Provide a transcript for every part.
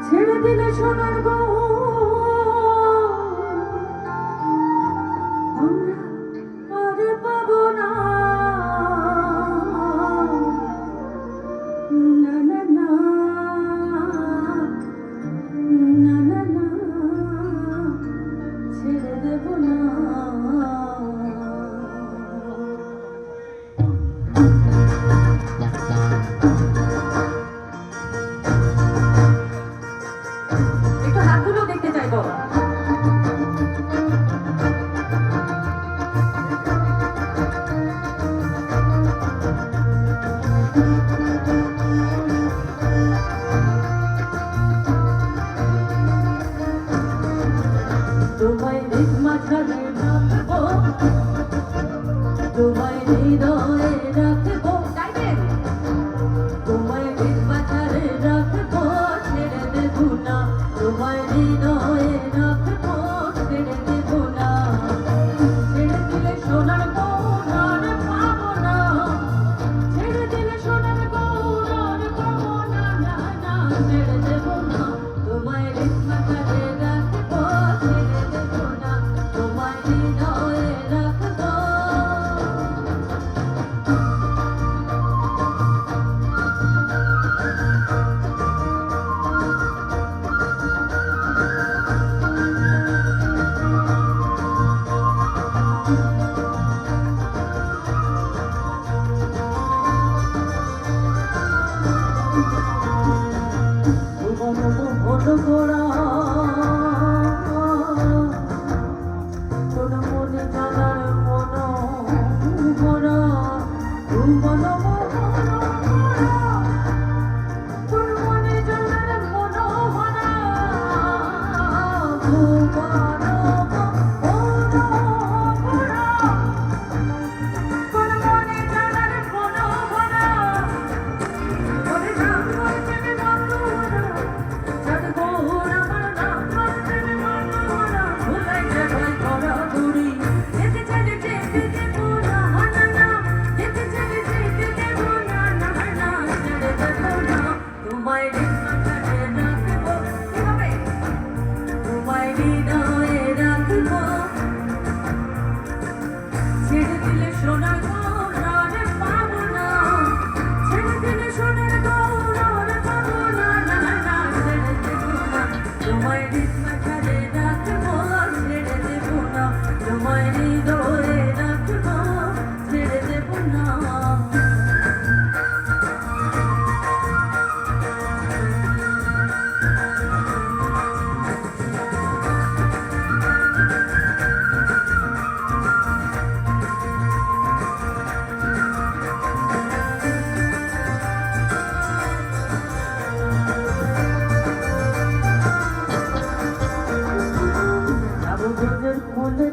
ছেড়ে দিলে সোনার গো আমরা আর পাবো না না না না না না না ছেড়ে দেব না তোমায় মাঝারে রাখবো তোমায় হৃদয়ে রাখবো তোমায় মাঝারে রাখবো ছেড়ে দেবো না তোমায় হৃদয়ে রাখবো ছেড়ে দেবো না ছেড়ে দিলে সোনার গৌর পাবো না ছেড়ে দিলে সোনার গৌর পাবো না না না ছেড়ে দেবো না তোমায় মাঝারে রাখবো ছেড়ে দেবো না তোমায় হৃদয়ে রাখবো মন গোড়া তোর মনে জানার মন ভরা মন তোর মনে জানার মন ভরা ছেড়ে দিলে সোনার গৌর পাবো না ছেড়ে দিলে সোনার গৌর পাবো না না না ছেড়ে দেবো না তোমায় মাঝারে রাখবো ছেড়ে দেবো না তোমায় হৃদয়ে রাখবো ছেড়ে দেবো না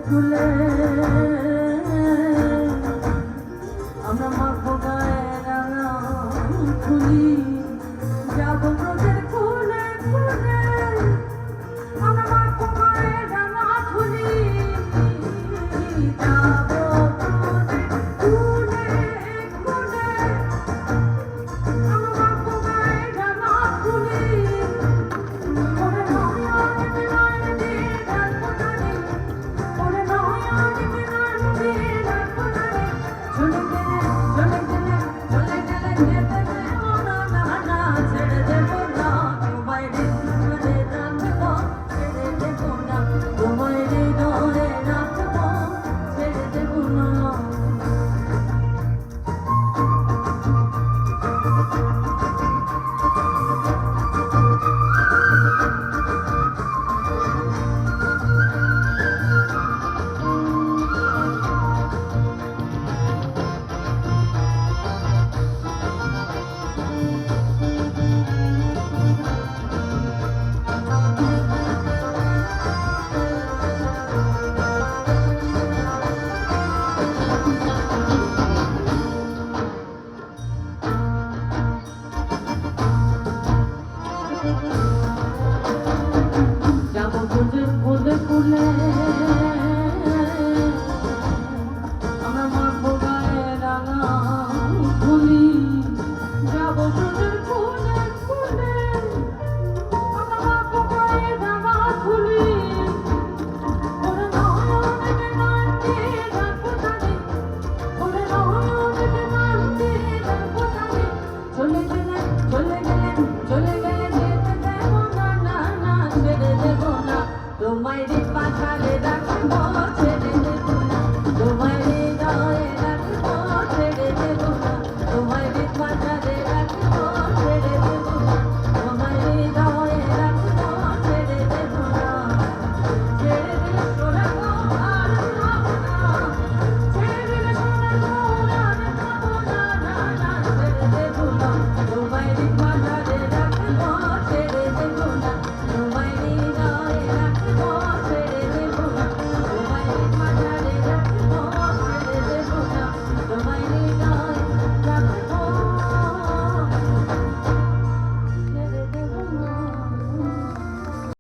তুলে আমরা